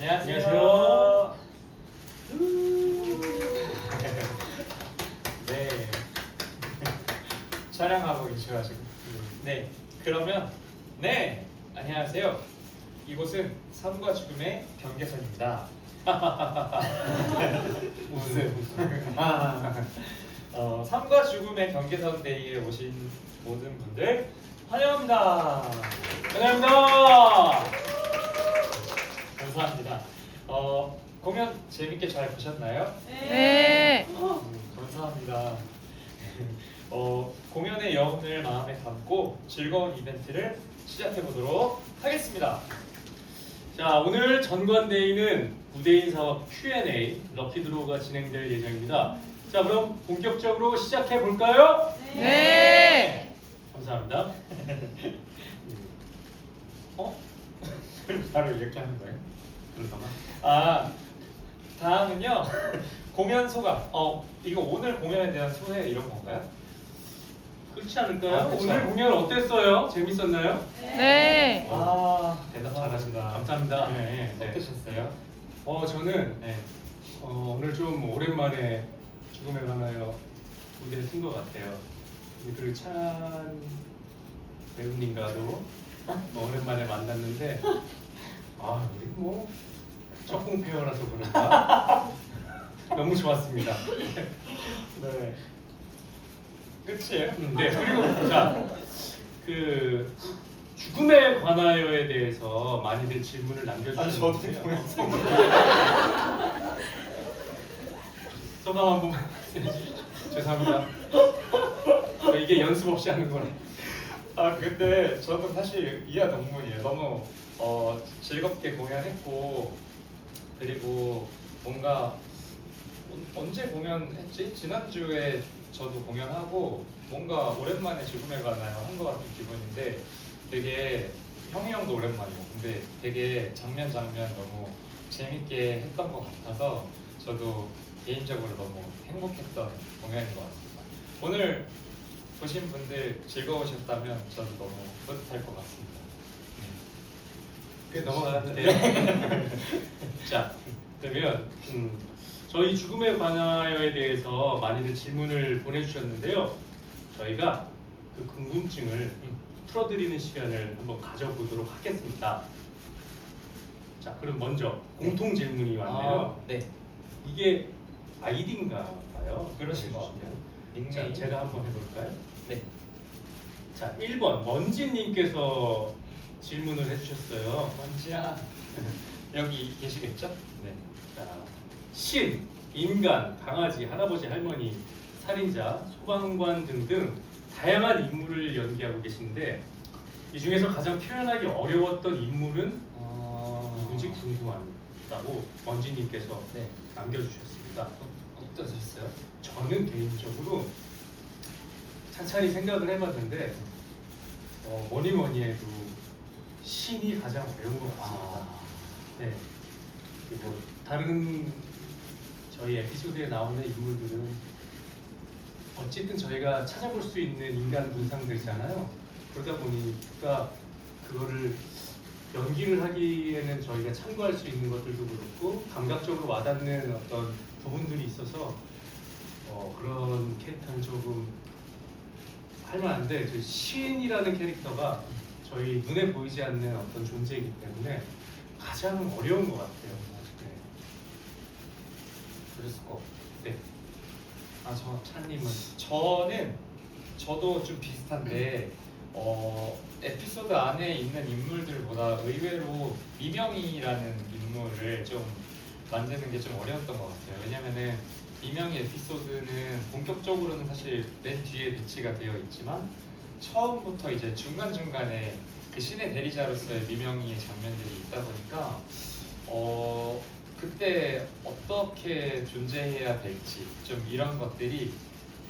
안녕하세요. 네. 촬영하고 계셔가지고. 네. 그러면 안녕하세요. 이곳은 삶과 죽음의 경계선입니다. 무슨 삶과 죽음의 경계선 데이에 오신 모든 분들 환영합니다. 환영합니다. 감사합니다. 공연 재밌게 잘 보셨나요? 네. 감사합니다. 공연의 여운을 마음에 담고 즐거운 이벤트를 시작해 보도록 하겠습니다. 자, 오늘 전관데이는 무대 인사와 Q&A, 럭키드로우가 진행될 예정입니다. 자, 그럼 본격적으로 시작해 볼까요? 네. 감사합니다. 바로 이렇게 하는 거예요? 그러다가 다음은요. 공연 소감. 이거 오늘 공연에 대한 소회 이런 건가요? 그렇지 않을까요? 그쵸. 오늘 공연 어땠어요? 재밌었나요? 네. 대답 잘하신다. 감사합니다. 네, 네. 어떠셨어요? 저는 네. 오늘 좀 오랜만에 죽음에 관하여 무대에 쓴 것 같아요. 그리고 찬 배우님과도 오랜만에 만났는데 우리 뭐 첫공 페어라서 그런가 너무 좋았습니다. 네. 끝이에요? 네, 그리고 그 죽음에 관하여에 대해서 많이들 질문을 남겨주셨는데요. 공연소. 소감 한 번만 죄송합니다. 이게 연습 없이 하는 거네. 근데 저도 사실 이하 동문이에요. 너무 즐겁게 공연했고, 그리고 뭔가 언제 공연했지? 지난주에 저도 공연하고 뭔가 오랜만에 죽음에 관하여 한 것 같은 기분인데 되게 형이 형도 오랜만이고 근데 되게 장면 너무 재밌게 했던 것 같아서 저도 개인적으로 너무 행복했던 공연인 것 같습니다. 오늘 보신 분들 즐거우셨다면 저도 너무 뿌듯할 것 같습니다. 꽤 넘어가는데. 자, 그러면 저희 죽음에 관하여에 대해서 많이들 질문을 보내주셨는데요. 저희가 그 궁금증을 풀어드리는 시간을 한번 가져보도록 하겠습니다. 자, 그럼 먼저 공통 질문이 왔네요. 네. 이게 아이디인가 봐요. 그러신 것 같아요. 자, 닉네임. 제가 한번 해볼까요? 네. 자, 1번 먼지님께서 질문을 해주셨어요. 먼지야. 여기 계시겠죠? 네. 자, 신, 인간, 강아지, 할아버지, 할머니, 살인자, 소방관 등등 다양한 인물을 연기하고 계신데 이 중에서 가장 표현하기 어려웠던 인물은 누군지 궁금하다고 먼지님께서 네. 남겨주셨습니다. 어떠셨어요? 저는 개인적으로 찬찬히 생각을 해봤는데 뭐니 해도 신이 가장 어려운 것 같습니다. 네. 그리고 다른 저희 에피소드에 나오는 인물들은 어쨌든 저희가 찾아볼 수 있는 인간 군상들이잖아요. 그러다 보니까 그거를 연기를 하기에는 저희가 참고할 수 있는 것들도 그렇고 감각적으로 와닿는 어떤 부분들이 있어서 그런 캐릭터는 조금 할만한데 저 시인이라는 캐릭터가 저희 눈에 보이지 않는 어떤 존재이기 때문에 가장 어려운 것 같아요. 네. 그랬을 것 같아요. 네. 저 찬님은 저도 좀 비슷한데 에피소드 안에 있는 인물들보다 의외로 미명이라는 인물을 좀 만드는 게 좀 어려웠던 것 같아요. 왜냐면은 미명의 에피소드는 본격적으로는 사실 맨 뒤에 배치가 되어 있지만 처음부터 이제 중간중간에 그 신의 대리자로서의 미명이의 장면들이 있다 보니까 그때 어떻게 존재해야 될지 좀 이런 것들이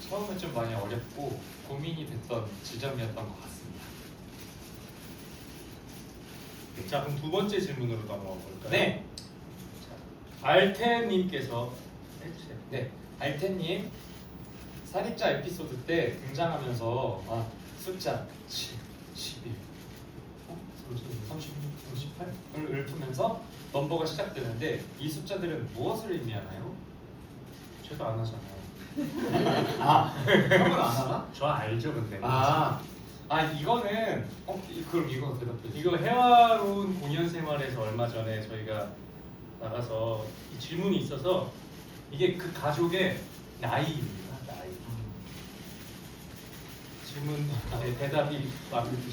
처음에 좀 많이 어렵고 고민이 됐던 지점이었던 것 같습니다. 자, 그럼 두 번째 질문으로 넘어가 볼까요? 네. 알테님께서 해주세요. 네, 알텐님 살인자 에피소드 때 등장하면서 숫자 7, 11, 36, 36, 38을 읊으면서 넘버가 시작되는데 이 숫자들은 무엇을 의미하나요? 저도 안 하잖아요. 아, 형은 안 하나? 저 알죠, 근데. 이거는 그럼 이거 대답해 주세요. 이거 해화로운 공연 생활에서 얼마 전에 저희가 나가서 이 질문이 있어서 이게 그 가족의 나이입니다. 나이. 질문 대답이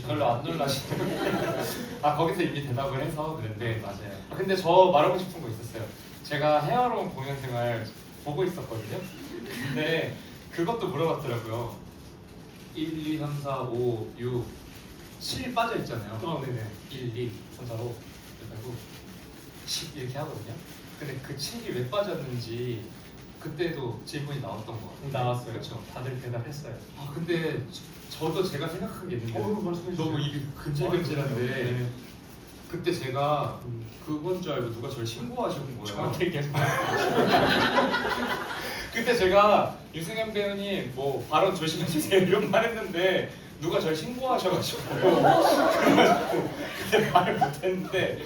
별로 안 놀라시는. 거기서 이미 대답을 해서 그랬는데. 네, 맞아요. 근데 저 말하고 싶은 거 있었어요. 제가 해화로운 공연 생활 보고 있었거든요. 근데 그것도 물어봤더라고요. 1, 2, 3, 4, 5, 6, 7 빠져 있잖아요. 네네. 1, 2, 3, 4, 5 그리고 10 이렇게 하거든요. 근데 그 7이 왜 빠졌는지 그때도 질문이 나왔던 거 같아요. 나왔어요. 그렇죠. 다들 대답했어요. 근데 저도 제가 생각한 게 있는데 말씀해 주세요. 너무 이게 근질근질한데 네. 그때 제가 그건 줄 알고 누가 저를 신고하신 거예요. 저한테 계속 그때 제가 유승현 배우님 뭐 발언 조심해주세요 이런 말 했는데 누가 저를 신고하셔가지고 그래가지고 그때 말을 못했는데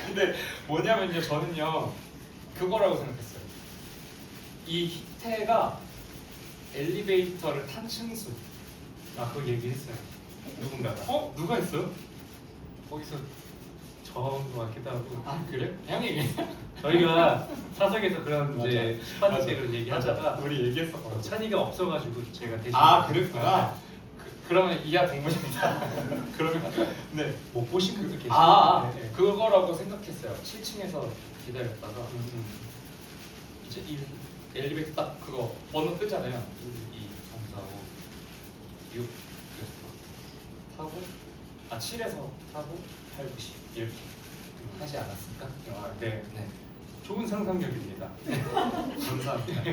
근데 뭐냐면요 저는요 그거라고 생각했어요. 이 희태가 엘리베이터를 탄 층수. 그거 얘기했어요. 누군가가. 누가 했어요? 거기서 저온 것 같기도 하고. 그래? 형이 저희가 사석에서 그런 이제 맞아. 10판 때 그런 얘기하다가 우리 얘기했었거든. 찬이가 없어가지고 제가 대신. 그랬구나. 그러면 이하 동문입니다. 그러면 네. 못 보신 분도 계시죠. 네. 그거라고 생각했어요. 7층에서 기다렸다가 이제 엘리베이터 딱 그거 번호 뜨잖아요. 1, 2, 3, 4, 5, 6 타고 7에서 타고 8, 9, 10 이렇게 하지 않았습니까? 네. 네. 좋은 상상력입니다. 감사합니다.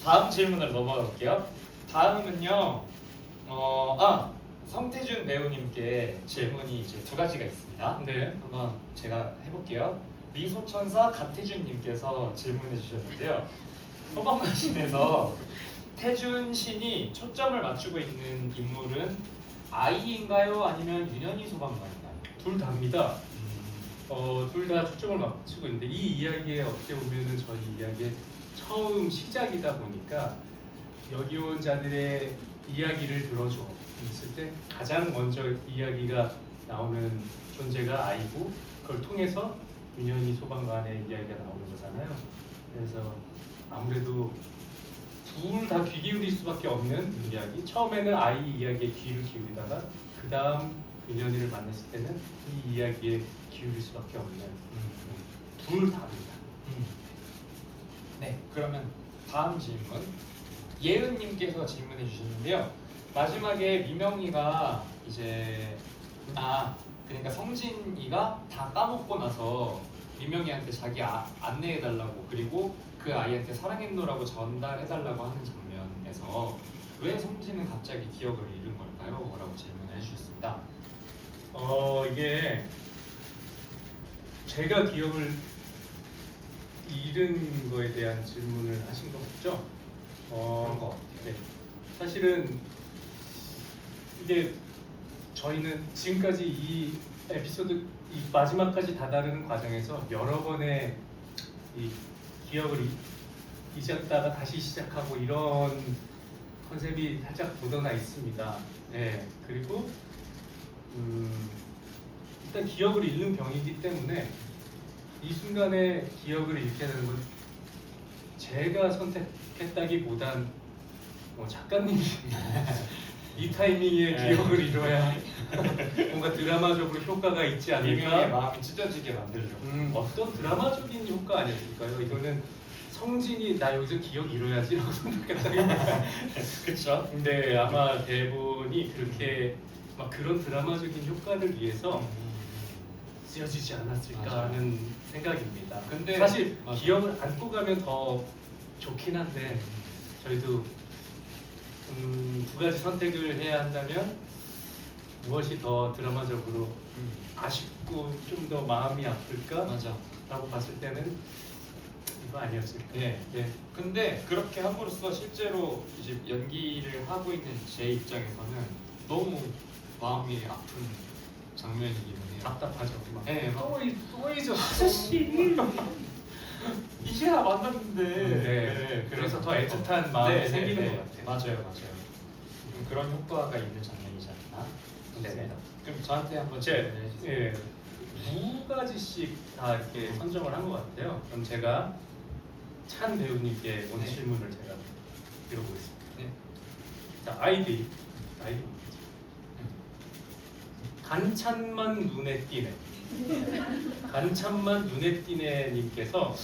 다음 질문으로 넘어가 볼게요. 다음은요. 성태준 배우님께 질문이 이제 두 가지가 있습니다. 네. 한번 제가 해볼게요. 미소천사 가태준님께서 질문해 주셨는데요. 소방마신에서 태준 신이 초점을 맞추고 있는 인물은 아이인가요? 아니면 윤현희 소방관인가요? 둘 다입니다. 둘 다 초점을 맞추고 있는데 이 이야기에 어떻게 보면은 저희 이야기의 처음 시작이다 보니까 여기 온 자들의 이야기를 들어줘 있을 때 가장 먼저 이야기가 나오는 존재가 아이고 그걸 통해서 윤현희 소방관의 이야기가 나오는 거잖아요. 그래서 아무래도 둘 다 귀 기울일 수밖에 없는 이야기. 처음에는 아이 이야기에 귀를 기울이다가 그 다음 윤현이를 만났을 때는 이 이야기에 기울일 수밖에 없는 둘 다입니다. 네, 그러면 다음 질문. 예은님께서 질문해 주셨는데요. 마지막에 미명이가 이제 그러니까 성진이가 다 까먹고 나서 미명이한테 자기 안내해 달라고 그리고 그 아이한테 사랑했노라고 전달해 달라고 하는 장면에서 왜 성진은 갑자기 기억을 잃은 걸까요? 라고 질문을 해주셨습니다. 이게 제가 기억을 잃은 거에 대한 질문을 하신 거죠? 그런 거 같아요. 네. 사실은 이게 저희는 지금까지 이 에피소드 이 마지막까지 다다르는 과정에서 여러 번의 이 기억을 잊었다가 다시 시작하고 이런 컨셉이 살짝 묻어나 있습니다. 네. 그리고 일단 기억을 잃는 병이기 때문에 이 순간에 기억을 잃게 되는 건 제가 선택했다기보단 작가님이 이 타이밍에 네. 기억을 잃어야 뭔가 드라마적으로 효과가 있지 미명의 않을까? 마음이 찢어지게 만들려고. 어떤 드라마적인 효과 아니었을까요? 이거는 성진이 나 여기서 기억 잃어야지라고 생각했다기보다 그쵸? 근데 아마 대본이 그렇게 막 그런 드라마적인 효과를 위해서 쓰여지지 않았을까 하는 생각입니다. 근데 사실 맞아. 기억을 안고 가면 더 좋긴 한데 저희도 두 가지 선택을 해야 한다면 무엇이 더 드라마적으로 아쉽고 좀 더 마음이 아플까? 맞아. 라고 봤을 때는 이거 아니었을까? 네. 네. 근데 그렇게 함으로써 실제로 이제 연기를 하고 있는 제 입장에서는 너무 마음이 아픈 장면이기는 해요. 답답하죠. 막. 네, 막 또이죠 아저씨. 이제야 만났는데. 네. 그래서 더 애틋한 마음이 생기는 것 같아요. 맞아요. 그런 효과가 있는 장면이지 않나 싶습니다. 그럼 저한테 한번 제 질문을 해주세요. 예, 두 가지씩 다 이렇게 선정을 한 것 같아요. 그럼 제가 찬 배우님께 오늘 네. 질문을 제가 드려보겠습니다. 네. 자, 아이디 뭐겠죠? 간찬만 눈에 띄네. 간찬만 눈에 띄네 님께서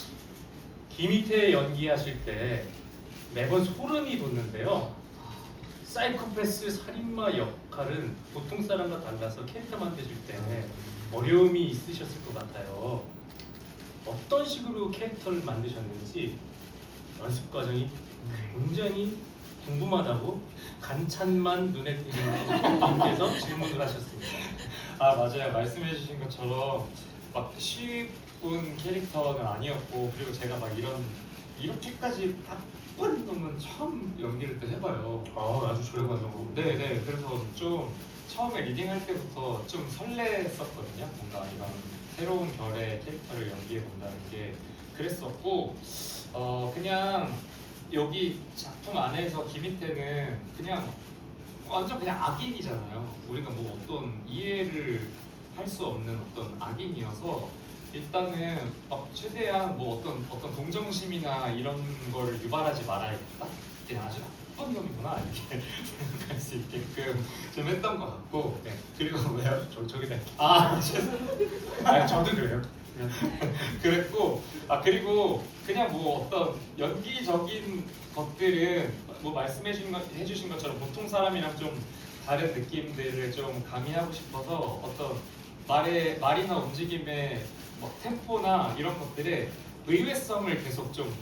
김희태 연기하실 때 매번 소름이 돋는데요. 사이코패스 살인마 역할은 보통 사람과 달라서 캐릭터 만드실 때 어려움이 있으셨을 것 같아요. 어떤 식으로 캐릭터를 만드셨는지 연습 과정이 굉장히 궁금하다고 간찬만 눈에 띄는 분께서 질문을 하셨습니다. 아 맞아요. 말씀해주신 것처럼 막 쉬운 캐릭터는 아니었고 그리고 제가 막 이렇게까지 나쁜 놈은 처음 연기를 또 해봐요. 아주 조용하죠. 네네. 그래서 좀 처음에 리딩할 때부터 좀 설렜었거든요. 뭔가 이런 새로운 결의 캐릭터를 연기해 본다는 게 그랬었고 그냥 여기 작품 안에서 김희태는 그냥 완전 그냥 악인이잖아요. 우리가 뭐 어떤 이해를 할 수 없는 어떤 악인이어서 일단은 최대한 뭐 어떤 동정심이나 이런 거를 유발하지 말아야겠다. 그냥 아주 나쁜 놈이구나 이렇게 생각할 수 있게끔 좀 했던 것 같고 그리고 왜요? 저기다. 죄송합니다. 저도 그래요. 그랬고 그리고 그냥 뭐 어떤 연기적인 것들은 뭐 해주신 것처럼 보통 사람이랑 좀 다른 느낌들을 좀 가미하고 싶어서 어떤 말이나 움직임의 뭐 템포나 이런 것들에 의외성을 계속 좀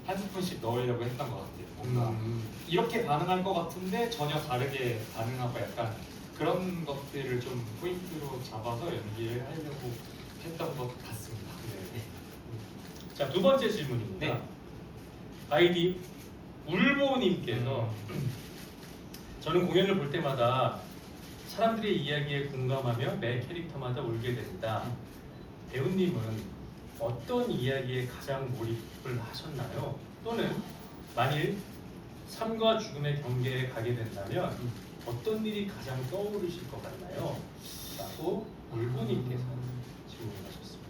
한 스푼씩 넣으려고 했던 것 같아요. 뭔가 이렇게 반응할 것 같은데 전혀 다르게 반응하고 약간 그런 것들을 좀 포인트로 잡아서 연기를 하려고 했던 것 같습니다. 네. 자, 두 번째 질문입니다. 네. 아이디 울보님께서 저는 공연을 볼 때마다 사람들의 이야기에 공감하며 매 캐릭터마다 울게 된다. 배우님은 어떤 이야기에 가장 몰입을 하셨나요? 또는 만일 삶과 죽음의 경계에 가게 된다면 어떤 일이 가장 떠오르실 것 같나요? 라고 울보님께서 질문하셨습니다.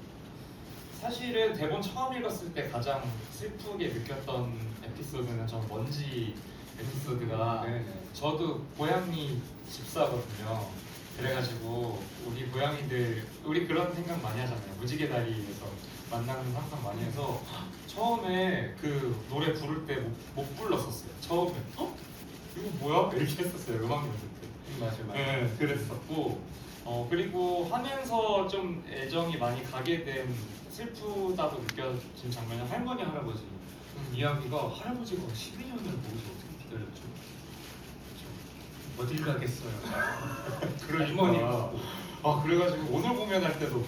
사실은 대본 처음 읽었을 때 가장 슬프게 느꼈던 에피소드는 전 먼지 에피소드가 네네. 저도 고양이 집사거든요. 그래가지고 우리 고양이들 우리 그런 생각 많이 하잖아요. 무지개 다리에서 만나는 상상 많이 해서 처음에 그 노래 부를 때 못 불렀었어요. 처음에 이거 뭐야? 이렇게 했었어요. 음악 연습 때. 맞아요. 네, 그랬었고 그리고 하면서 좀 애정이 많이 가게 된 슬프다고 느껴진 장면은 할머니 할아버지 이야기가 할아버지가 12년을 거기서 어떻게 기다렸죠? 어딜 가겠어요. 그러니까 그래가지고 오늘 공연할 때도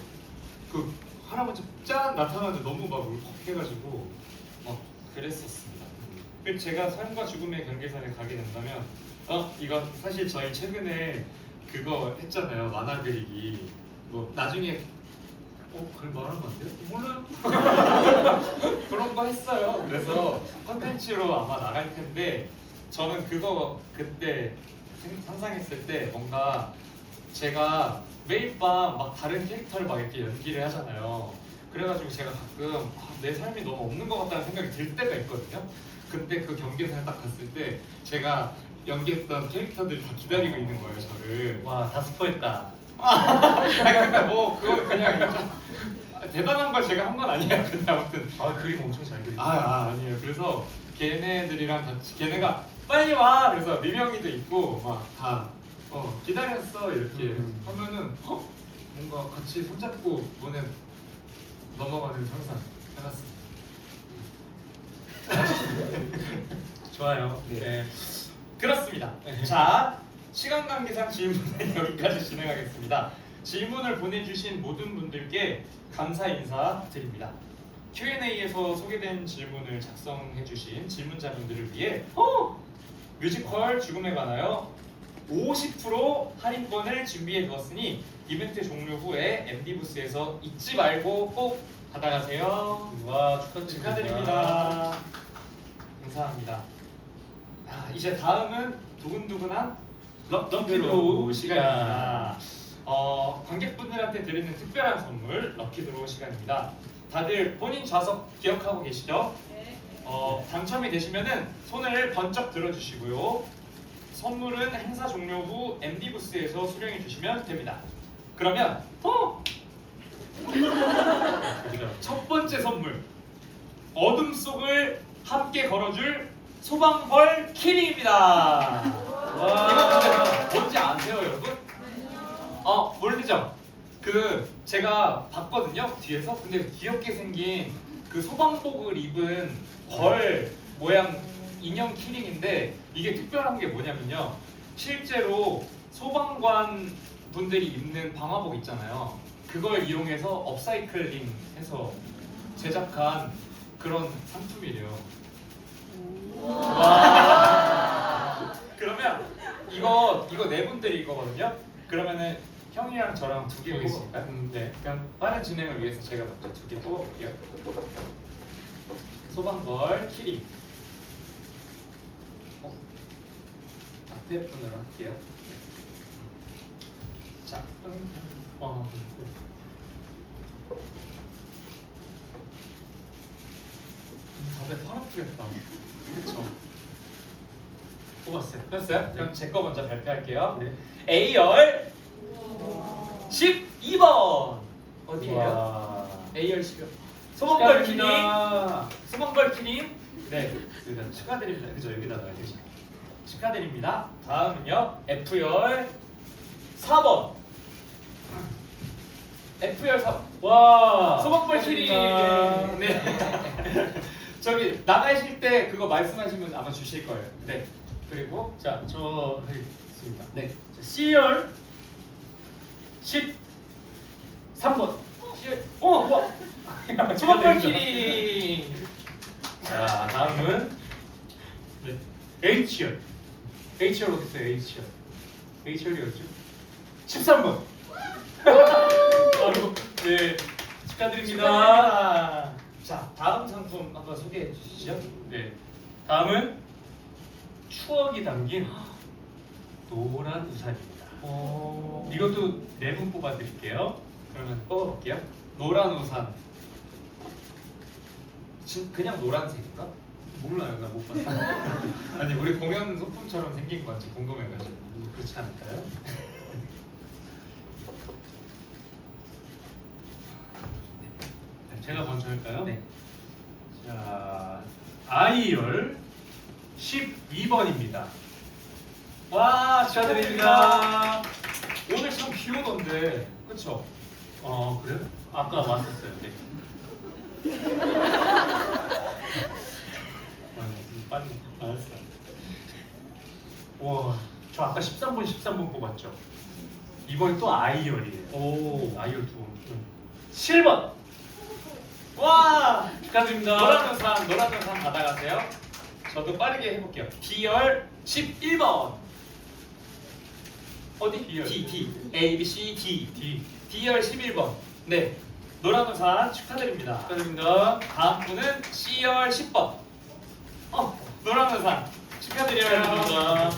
그 할아버지 짠 나타나는데 너무 막 울컥해가지고 그랬었습니다. 그리고 제가 삶과 죽음의 경계선에 가게 된다면 이거 사실 저희 최근에 그거 했잖아요. 만화 그리기 뭐 나중에 그걸 말하면 안 돼요? 몰라요. 그런 거 했어요. 그래서 컨텐츠로 아마 나갈 텐데 저는 그거 그때 상상했을 때 뭔가 제가 매일 밤 막 다른 캐릭터를 막 이렇게 연기를 하잖아요. 그래가지고 제가 가끔 내 삶이 너무 없는 것 같다는 생각이 들 때가 있거든요. 근데 그 경계선에 딱 갔을 때 제가 연기했던 캐릭터들이 다 기다리고 있는 거예요, 저를. 와, 다 스포했다. 근데 뭐 그건 그냥 대단한 걸 제가 한 건 아니에요. 근데 아무튼 그림 엄청 잘 그리고. 아니에요. 그래서 걔네들이랑 같이 걔네가 빨리 와. 그래서 미명이도 있고 막 다 기다렸어 이렇게 하면은 뭔가 같이 손잡고 문에 넘어가는 상상 해봤습니다. 좋아요. 네. 네. 그렇습니다. 네. 자, 시간 관계상 질문은 여기까지 진행하겠습니다. 질문을 보내주신 모든 분들께 감사 인사 드립니다. Q&A에서 소개된 질문을 작성해주신 질문자분들을 위해 뮤지컬 죽음에 관하여 50% 할인권을 준비해 두었으니 이벤트 종료 후에 MD 부스에서 잊지 말고 꼭 받아가세요. 와, 축하드립니다. 감사합니다. 이제 다음은 두근두근한 럭키드로우 시간입니다. 관객분들한테 드리는 특별한 선물 럭키드로우 시간입니다. 다들 본인 좌석 기억하고 계시죠? 당첨이 되시면은 손을 번쩍 들어주시고요. 선물은 행사 종료 후 MD 부스에서 수령해 주시면 됩니다. 그러면 첫 번째 선물, 어둠 속을 함께 걸어줄 소방벌 키링입니다. 이거 뭔지 아세요, 여러분? 모르죠? 제가 봤거든요, 뒤에서. 근데 귀엽게 생긴 그 소방복을 입은 벌 모양 인형 키링인데, 이게 특별한 게 뭐냐면요, 실제로 소방관 분들이 입는 방화복 있잖아요. 그걸 이용해서 업사이클링해서 제작한 그런 상품이래요. 와. 그러면 이거 네 분들이 이거거든요. 그러면은 형이랑 저랑 두 개 뽑을까요? 네. 그럼 빠른 진행을 위해서 제가 먼저 두 개 뽑아볼게요. 소방벌 키링. 앞에 분으로 할게요. 자, 다들 팔 아프겠다. 그쵸? 뽑았어요. 됐어요? 그럼 제 거 먼저 발표할게요. 네. A열 12번 어디예요? 와. A열 12번. 소방벌 키링. 축하드립니다. 소방벌 키링. 네, 축하드립니다. 그죠? 여기다가 해주시. 축하드립니다. 다음은요, F열 4번. F열 4번. 와. 소방벌 키링. 축하드립니다. 네. 저기 나가실 때 그거 말씀하시면 아마 주실 거예요. 네. 그리고 자, 저 하겠습니다. 네. 자, C열 13번. 와. 소방벌 키링. 자, 다음은 네. H열. H열 어디 있어요? H열. H열이 어디죠? 13번. 바로 네. 축하드립니다. 축하드립니다. 자, 다음 상품 한번 소개해 주시죠. 네. 다음은 추억이 담긴 노란 우산입니다. 이것도 네 분 뽑아 드릴게요. 그러면 뽑아볼게요. 노란 우산. 그냥 노란색인가? 몰라요. 나 못 봤어. 아니, 우리 공연 소품처럼 생긴 건지 궁금해가지고. 그렇지 않을까요? 제가 먼저 할까요? 네. 자, I열 12번입니다. 와, 축하드립니다. 오늘 참 비 오던데, 그쵸? 그래요? 아까 왔었어요. 네. 빨리 알았어. 와, 저 아까 13번 뽑았죠? 이번엔 또 I열이에요. 오. I열 두 번. 7번! 와! 축하드립니다. 노란 우산 받아가세요. 저도 빠르게 해볼게요. D열 11번. 어디? D열. D. A, B, C, D. D. D열 11번. 네. 노란 우산 축하드립니다. 축하드립니다. 다음 분은 C열 10번. 노란 우산 축하드려요.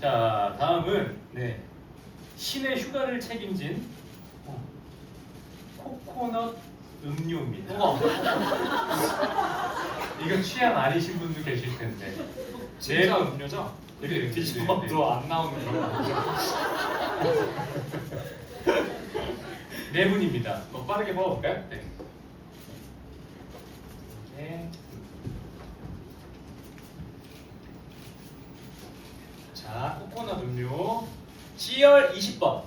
자, 다음은 네. 신의 휴가를 책임진 코코넛 음료입니다. 우와. 이거 취향 아니신 분도 계실 텐데. 진짜 음료죠? 네, 이렇게 네, 뒤집어도 안 나오는 거. 네 분입니다. 빠르게 먹어볼까요? 네. 이렇게. 자, 코코넛 음료 C열 20번.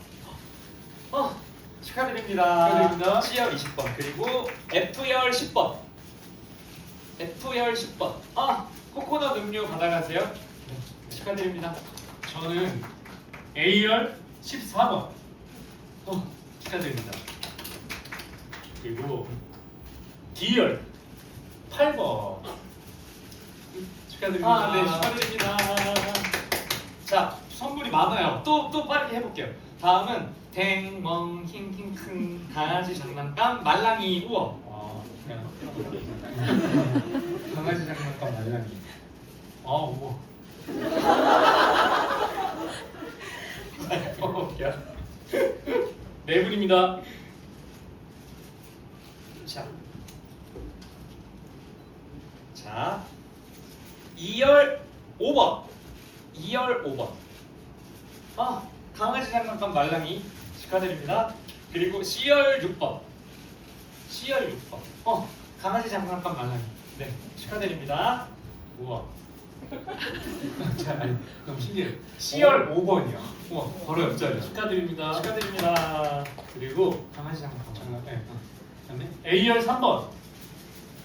축하드립니다. 축하드립니다. C열 20번. 그리고 F열 10번. F열 10번. 코코넛 음료 받아가세요. 네, 축하드립니다. 저는 A열 14번. 축하드립니다. 그리고 D열 8번. 축하드립니다. 네, 축하드립니다. 자, 선물이 많아요. 또 빠르게 해볼게요. 다음은 탱멍 킹킹킹 강아지 장난감 말랑이 우와. 그냥 강아지 장난감 말랑이. 우와. 볼게요. 네 분입니다. 자, 2열 5번. 2열 5번. 강아지 장난감 말랑이 축하드립니다. 그리고 C열 6번. C열 6번. 강아지 장난감 말랑이. 네, 축하드립니다. 우와. 자, 아니, 너무 신기해요. C열 5번이요. 우와, 바로 옆자리야. 축하드립니다. 축하드립니다. 그리고 강아지 장난감 장난, 말랑이. 그다음에 A열 3번.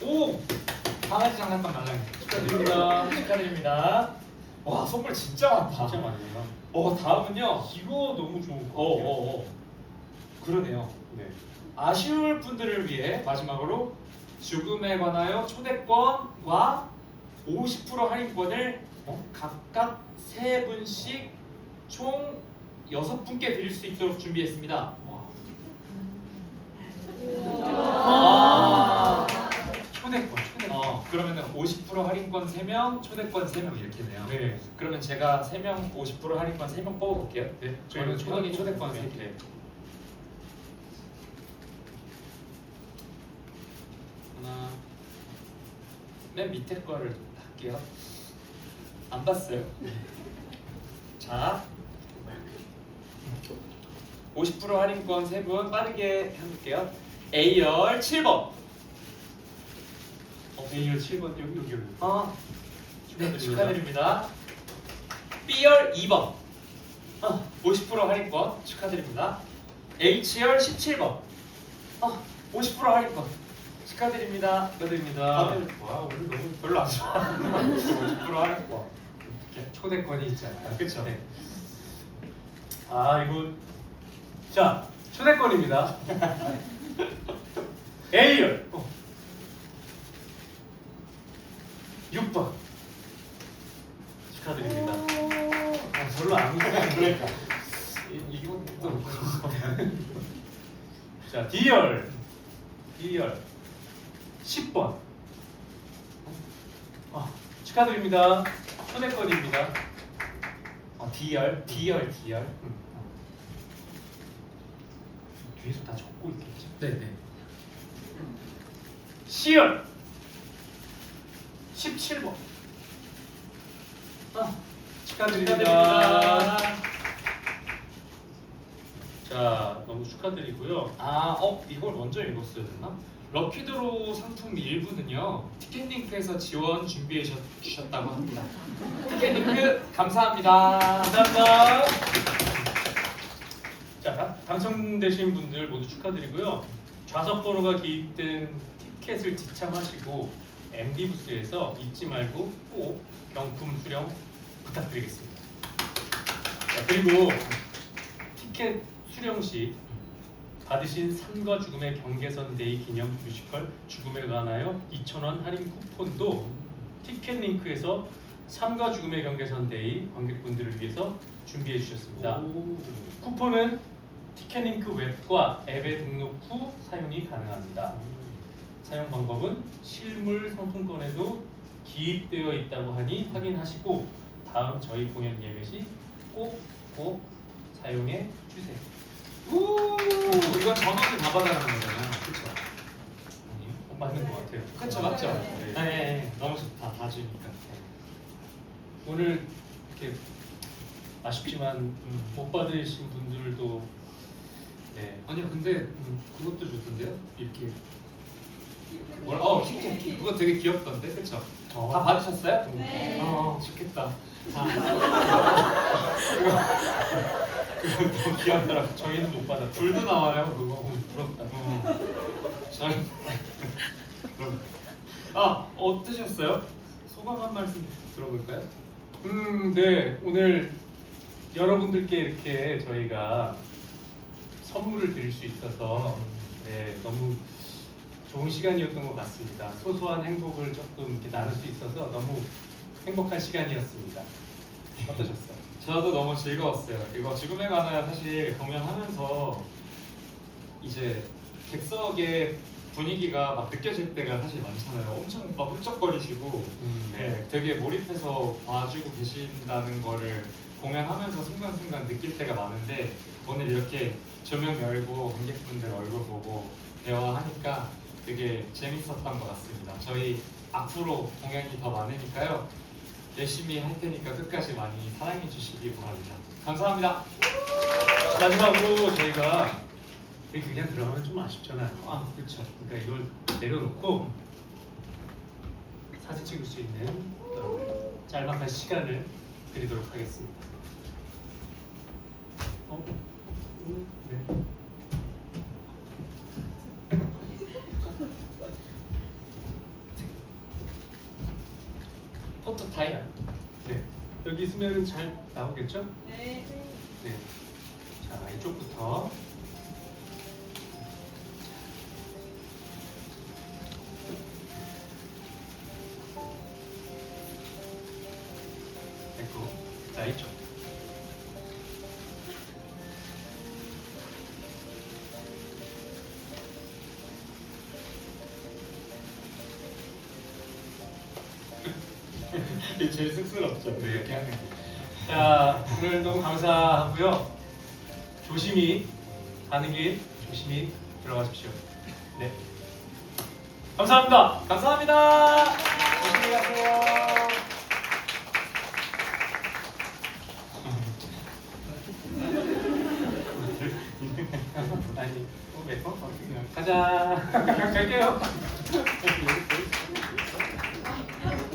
오! 강아지 장난감 말랑이. 축하드립니다. 축하드립니다. 와, 선물 진짜 많다. 진짜 많네요. 다음은요. 이거 너무 좋은 것 같아요. 그러네요. 네. 아쉬울 분들을 위해 마지막으로 죽음에 관하여 초대권과 50% 할인권을 각각 3분씩 총 6분께 드릴 수 있도록 준비했습니다. 초대권. 그러면 50% 할인권 3명, 초대권 3명 이렇게네요. 네. 그러면 제가 3명 50% 할인권 3명 뽑아볼게요. 네. 저는 초등이 초대권 네. 3개. 하나, 맨 밑에 거를 할게요. 안 봤어요. 자, 50% 할인권 3분 빠르게 해볼게요. A열 7번. A열 7번 여기. 네, 축하드립니다. B열 2번. 50% 할인권 축하드립니다. H열 17번. 50% 할인권 축하드립니다. 축하드립니다. 와, 오늘 너무 별로 안 좋아. 50% 할인권. 이렇게 초대권이 있잖아요. 그쵸? 네. 이거 자 초대권입니다. A열 6번 축하드립니다. 별로 안 좋아. 그러니까. 이것도 자 D열 10번 축하드립니다. 초대권입니다. D열. 뒤에서 다 적고 있겠지. 네네. C열 17번 축하드립니다. 자 너무 축하드리고요. 이걸 먼저 읽었어야 됐나? 럭키드로우 상품 일부는요 티켓링크에서 지원 준비해 주셨다고 합니다. 티켓링크 감사합니다. 감사합니다. 자 당첨되신 분들 모두 축하드리고요. 좌석 번호가 기입된 티켓을 지참하시고 MD 부스에서 잊지 말고 꼭 경품 수령 부탁드리겠습니다. 자, 그리고 티켓 수령 시 받으신 삶과 죽음의 경계선 데이 기념 뮤지컬 죽음에 관하여 2,000원 할인 쿠폰도 티켓 링크에서 삶과 죽음의 경계선 데이 관객분들을 위해서 준비해 주셨습니다. 쿠폰은 티켓 링크 웹과 앱에 등록 후 사용이 가능합니다. 사용 방법은 실물 상품권에도 기입되어 있다고 하니 확인하시고 다음 저희 공연 예매 시 꼭 사용해 주세요. 이건 전원을 다 받아가는 거잖아요. 그렇죠? 맞는 것 같아요. 그렇죠, 맞죠? 네. 네, 너무 좋다. 다 주니까. 오늘 이렇게 아쉽지만 못 받으신 분들도 네. 아니요, 근데 그것도 좋던데요? 이렇게 그거 되게 귀엽던데, 그렇죠? 다 받으셨어요? 네. 좋겠다. 그거 너무 귀엽더라고. 저희는 못 받았죠. 불도 나와요, 그거. 부럽다. 저희 어떠셨어요? 소감 한 말씀 들어볼까요? 네 오늘 여러분들께 이렇게 저희가 선물을 드릴 수 있어서 네, 너무 좋은 시간이었던 것 같습니다. 소소한 행복을 조금 이렇게 나눌 수 있어서 너무 행복한 시간이었습니다. 어떠셨어요? 저도 너무 즐거웠어요. 이거 죽음의 관을 사실 공연하면서 이제 객석의 분위기가 막 느껴질 때가 사실 많잖아요. 엄청 막 훌쩍거리시고 네, 되게 몰입해서 봐주고 계신다는 거를 공연하면서 순간순간 느낄 때가 많은데 오늘 이렇게 조명 열고 관객분들 얼굴 보고 대화하니까 되게 재밌었던 것 같습니다. 저희 앞으로 공연이 더 많으니까요. 열심히 할 테니까 끝까지 많이 사랑해 주시기 바랍니다. 감사합니다. 마지막으로 저희가 이렇게 그냥 들어가면 좀 아쉽잖아요. 아, 그렇죠. 그러니까 이걸 내려놓고 사진 찍을 수 있는 짤막한 시간을 드리도록 하겠습니다. 네. 포토 타임. 네. 여기 있으면 잘 나오겠죠? 네. 네. 자, 이쪽부터. 됐고. 자, 이쪽. 이게 제일 쑥스럽죠. 네. 이렇게 하는 게. 자, 오늘 너무 감사하고요. 조심히 가는 길 조심히 들어가십시오. 네. 감사합니다. 감사합니다. 조심히 가세요. 아니, 왜? 가자. 갈게요.